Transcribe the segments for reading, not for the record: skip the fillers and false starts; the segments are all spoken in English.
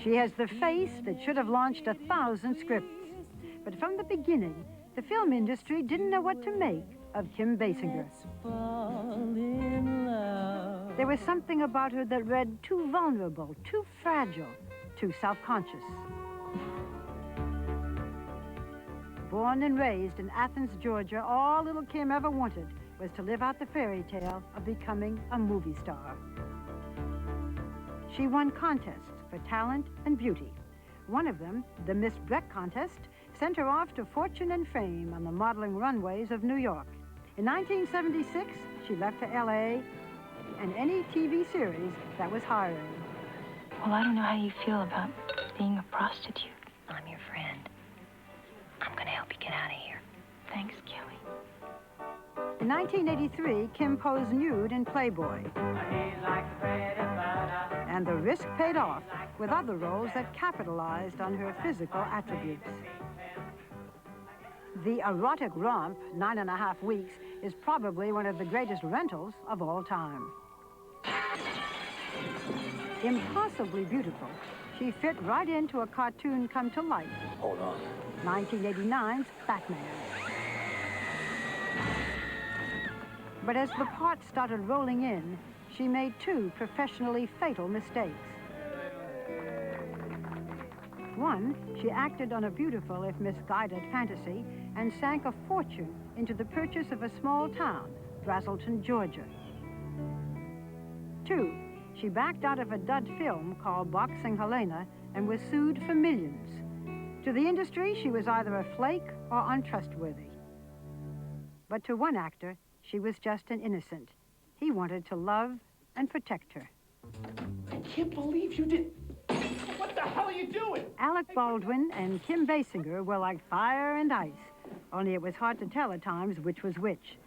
She has the face that should have launched 1,000 scripts. But from the beginning, the film industry didn't know what to make of Kim Basinger. There was something about her that read too vulnerable, too fragile, too self-conscious. Born and raised in Athens, Georgia, all little Kim ever wanted was to live out the fairy tale of becoming a movie star. She won contests for talent and beauty. One of them, the Miss Breck contest, sent her off to fortune and fame on the modeling runways of New York. In 1976, she left for LA and any TV series that was hiring. Well, I don't know how you feel about being a prostitute. I'm your friend. I'm gonna help you get out of here. Thanks, Kelly. In 1983, Kim posed nude in Playboy. And the risk paid off with other roles that capitalized on her physical attributes. The erotic romp, 9.5 weeks, is probably one of the greatest rentals of all time. Impossibly beautiful, she fit right into a cartoon come to life. Hold on. 1989's Batman. But as the parts started rolling in, she made 2 professionally fatal mistakes. One, she acted on a beautiful, if misguided, fantasy and sank a fortune into the purchase of a small town, Brazelton, Georgia. 2, she backed out of a dud film called Boxing Helena and was sued for millions. To the industry, she was either a flake or untrustworthy. But to one actor, she was just an innocent. He wanted to love and protect her. I can't believe you did... What the hell are you doing? Alec Baldwin and Kim Basinger were like fire and ice, only it was hard to tell at times which was which.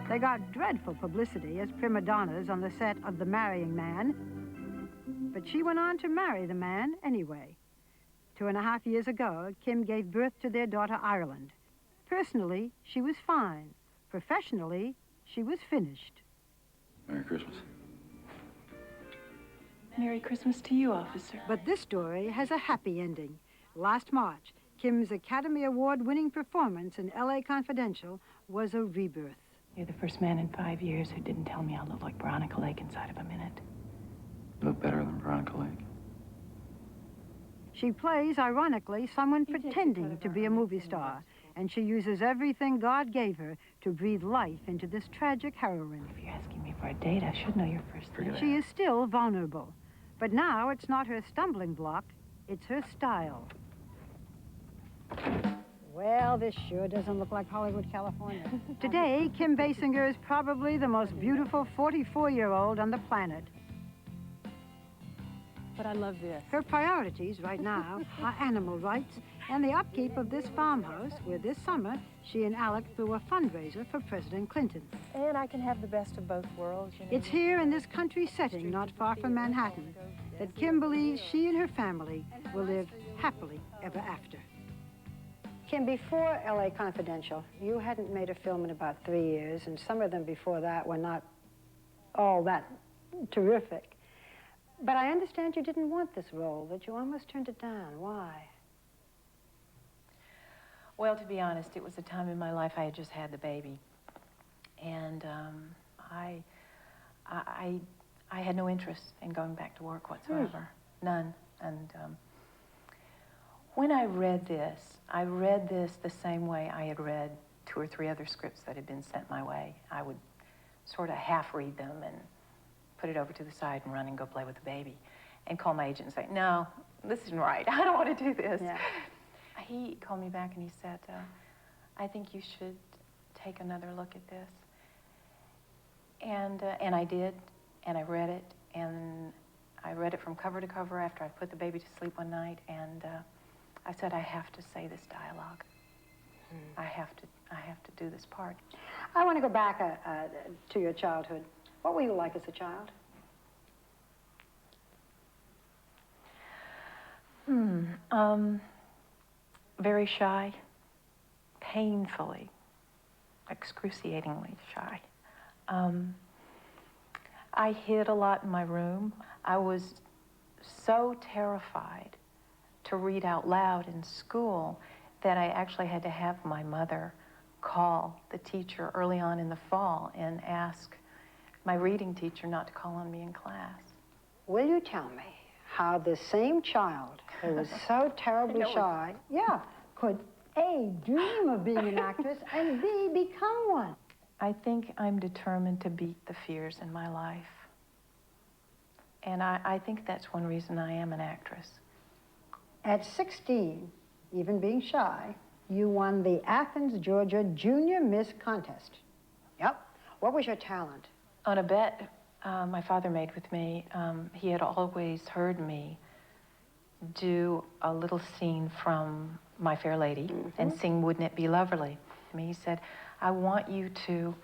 They got dreadful publicity as prima donnas on the set of The Marrying Man, but she went on to marry the man anyway. 2.5 years ago, Kim gave birth to their daughter, Ireland. Personally, she was fine. Professionally, she was finished. Merry Christmas. Merry Christmas to you, officer. But this story has a happy ending. Last March, Kim's Academy Award-winning performance in LA Confidential was a rebirth. You're the first man in 5 years who didn't tell me I look like Veronica Lake inside of a minute. You look better than Veronica Lake. She plays, ironically, someone pretending to be a movie star, and she uses everything God gave her to breathe life into this tragic heroine. If you're asking me for a date, I should know your first name. She is still vulnerable, but now it's not her stumbling block, it's her style. Well, this sure doesn't look like Hollywood, California. Today, Kim Basinger is probably the most beautiful 44-year-old on the planet. But I love this. Her priorities right now are animal rights and the upkeep of this farmhouse where this summer she and Alec threw a fundraiser for President Clinton. And I can have the best of both worlds, you know. It's here in this country setting not far from Manhattan that Kim believes she and her family will live happily ever after. Kim, before LA Confidential, you hadn't made a film in about 3 years, and some of them before that were not all that terrific. But I understand you didn't want this role, that you almost turned it down. Why? Well, to be honest, it was a time in my life I had just had the baby. And I had no interest in going back to work whatsoever. None. And when I read this the same way I had read 2 or 3 other scripts that had been sent my way. I would sort of half read them and put it over to the side and run and go play with the baby and call my agent and say, no, this isn't right. I don't want to do this. Yeah. He called me back and he said, I think you should take another look at this. And I did, and I read it, and I read it from cover to cover after I put the baby to sleep one night, and I said, I have to say this dialogue. I have to do this part. I want to go back to your childhood. What were you like as a child? Very shy, painfully, excruciatingly shy. I hid a lot in my room. I was so terrified to read out loud in school that I actually had to have my mother call the teacher early on in the fall and ask my reading teacher not to call on me in class. Will you tell me how the same child who was so terribly shy, could A, dream of being an actress, and B, become one? I think I'm determined to beat the fears in my life. And I think that's one reason I am an actress. At 16, even being shy, you won the Athens, Georgia Junior Miss Contest. Yep. What was your talent? On a bet my father made with me, he had always heard me do a little scene from My Fair Lady and sing Wouldn't It Be Lovely? I mean, he said, I want you to,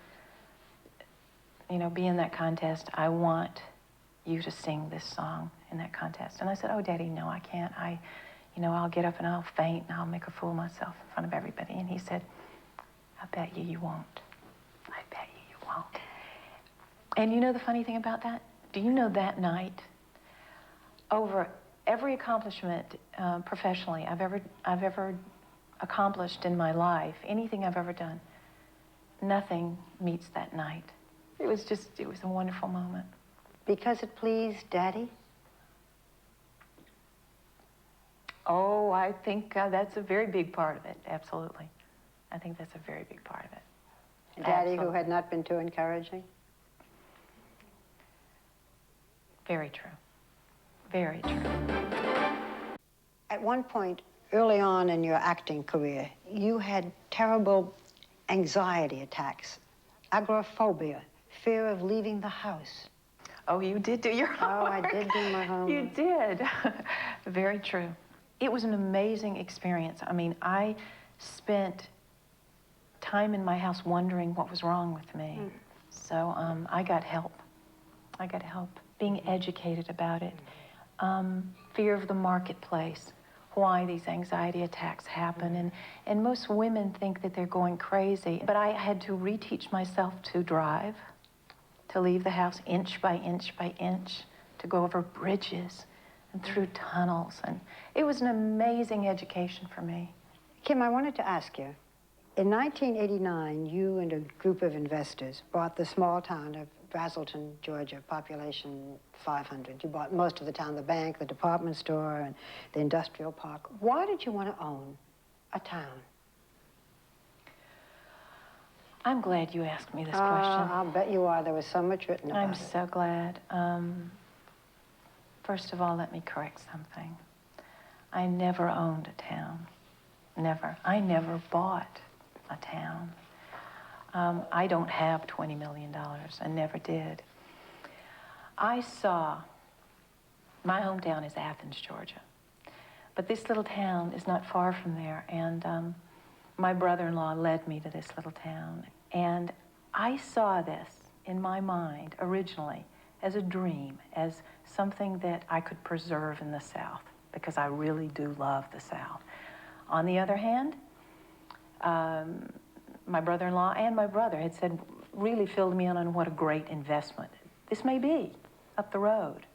be in that contest. I want you to sing this song in that contest. And I said, oh, Daddy, no, I can't. I'll get up and I'll faint and I'll make a fool of myself in front of everybody. And he said, I bet you won't. I bet you won't. And you know the funny thing about that? Do you know that night, over every accomplishment professionally I've ever accomplished in my life, anything I've ever done, nothing meets that night. It was a wonderful moment. Because it pleased Daddy? Oh, I think that's a very big part of it, absolutely. I think that's a very big part of it. Daddy, who had not been too encouraging? Very true. Very true. At one point, early on in your acting career, you had terrible anxiety attacks, agoraphobia, fear of leaving the house. Oh, you did do your homework. Oh, I did do my homework. You did. Very true. It was an amazing experience. I mean, I spent time in my house wondering what was wrong with me. So I got help. I got help. Being educated about it. Fear of the marketplace. Why these anxiety attacks happen. And most women think that they're going crazy. But I had to reteach myself to drive, to leave the house inch by inch by inch, to go over bridges and through tunnels. And it was an amazing education for me. Kim, I wanted to ask you, in 1989, you and a group of investors bought the small town of Brazelton, Georgia, population 500. You bought most of the town, the bank, the department store, and the industrial park. Why did you want to own a town? I'm glad you asked me this question. I'll bet you are. There was so much written about it. I'm so glad. First of all, let me correct something. I never owned a town. Never. I never bought a town. I don't have $20 million. I never did. I saw, my hometown is Athens, Georgia. But this little town is not far from there, and my brother-in-law led me to this little town. And I saw this in my mind originally as a dream, as something that I could preserve in the South, because I really do love the South. On the other hand, my brother-in-law and my brother had said, really filled me in on what a great investment this may be up the road.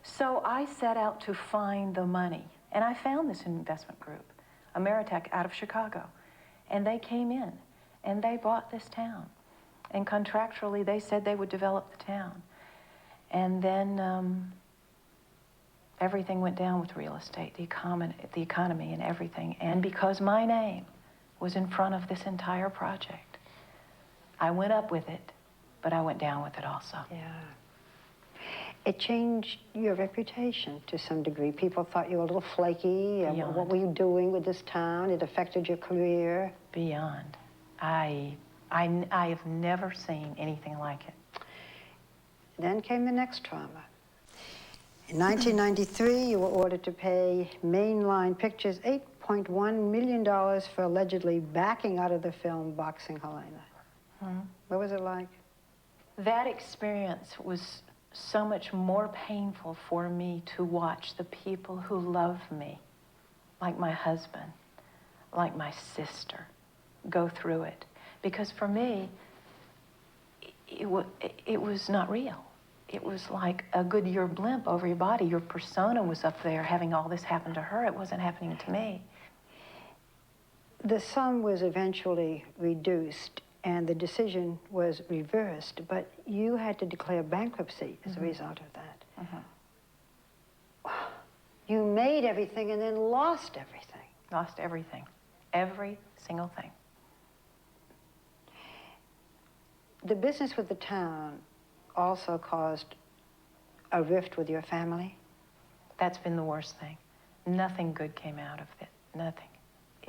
So I set out to find the money, and I found this investment group, Ameritech, out of Chicago, and they came in, and they bought this town, and contractually they said they would develop the town. And then everything went down with real estate, the economy and everything, and because my name was in front of this entire project, I went up with it, but I went down with it also. Yeah. It changed your reputation to some degree. People thought you were a little flaky. Beyond. What were you doing with this town? It affected your career. Beyond. I have never seen anything like it. Then came the next trauma. In 1993, you were ordered to pay Mainline Pictures $8.1 million for allegedly backing out of the film Boxing Helena. What was it like? That experience was so much more painful for me to watch the people who love me, like my husband, like my sister, go through it. Because for me, it was not real. it was like a Goodyear blimp over your body. Your persona was up there having all this happen to her. It wasn't happening to me. The sum was eventually reduced and the decision was reversed, but you had to declare bankruptcy as a result of that. You made everything and then lost everything. Lost everything. Every single thing. The business with the town also caused a rift with your family? That's been the worst thing. Nothing good came out of it. Nothing.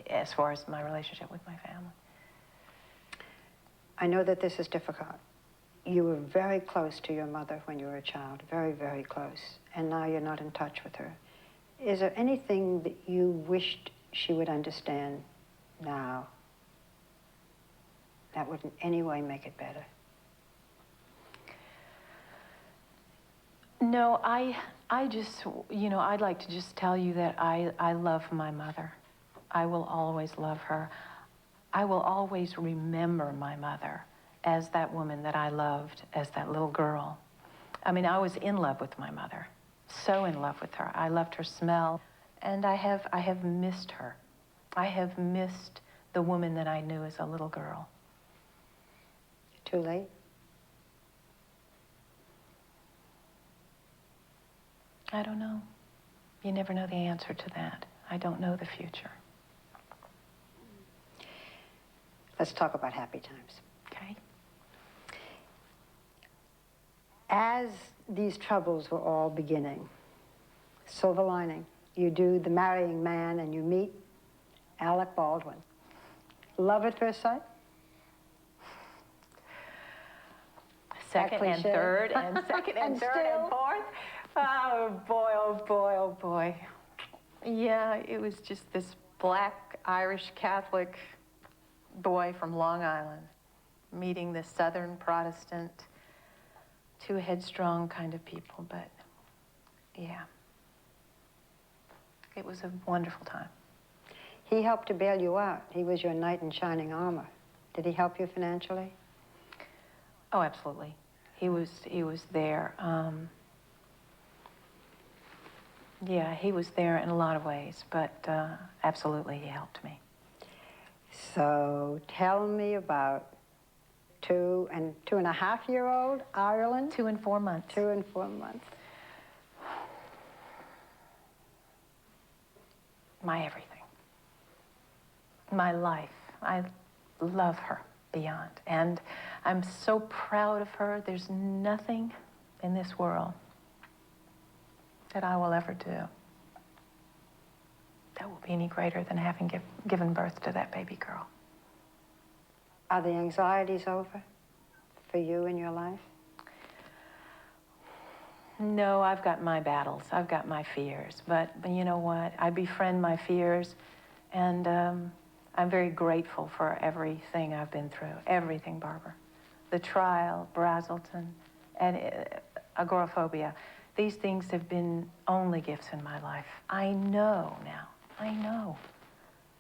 As far as my relationship with my family. I know that this is difficult. You were very close to your mother when you were a child, very, very close, and now you're not in touch with her. Is there anything that you wished she would understand now that would in any way make it better? No, I just, I'd like to just tell you that I love my mother. I will always love her. I will always remember my mother as that woman that I loved as that little girl. I mean, I was in love with my mother, so in love with her. I loved her smell, and I have missed her. I have missed the woman that I knew as a little girl. Too late? I don't know. You never know the answer to that. I don't know the future. Let's talk about happy times. Okay? As these troubles were all beginning, silver lining, you do The Marrying Man and you meet Alec Baldwin. Love at first sight? Second and third and second and third and fourth. Oh boy, oh boy, oh boy. Yeah, it was just this black Irish Catholic boy from Long Island meeting this Southern Protestant, two headstrong kind of people, but yeah. It was a wonderful time. He helped to bail you out. He was your knight in shining armor. Did he help you financially? Oh, absolutely. He was there. Yeah, he was there in a lot of ways, but absolutely he helped me. So tell me about 2.5-year-old Ireland? 2 and 4 months. 2 and 4 months. My everything. My life. I love her beyond. And I'm so proud of her. There's nothing in this world that I will ever do that will be any greater than having given birth to that baby girl. Are the anxieties over for you in your life? No, I've got my battles. I've got my fears. But you know what? I befriend my fears, and I'm very grateful for everything I've been through. Everything, Barbara. The trial, Brazelton, and agoraphobia. These things have been only gifts in my life. I know now. I know.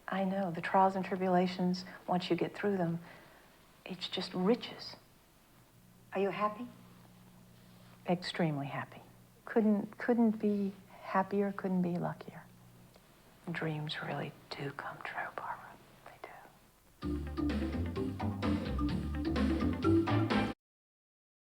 I know. The trials and tribulations, once you get through them, it's just riches. Are you happy? Extremely happy. Couldn't be happier, couldn't be luckier. Dreams really do come true, Barbara. They do.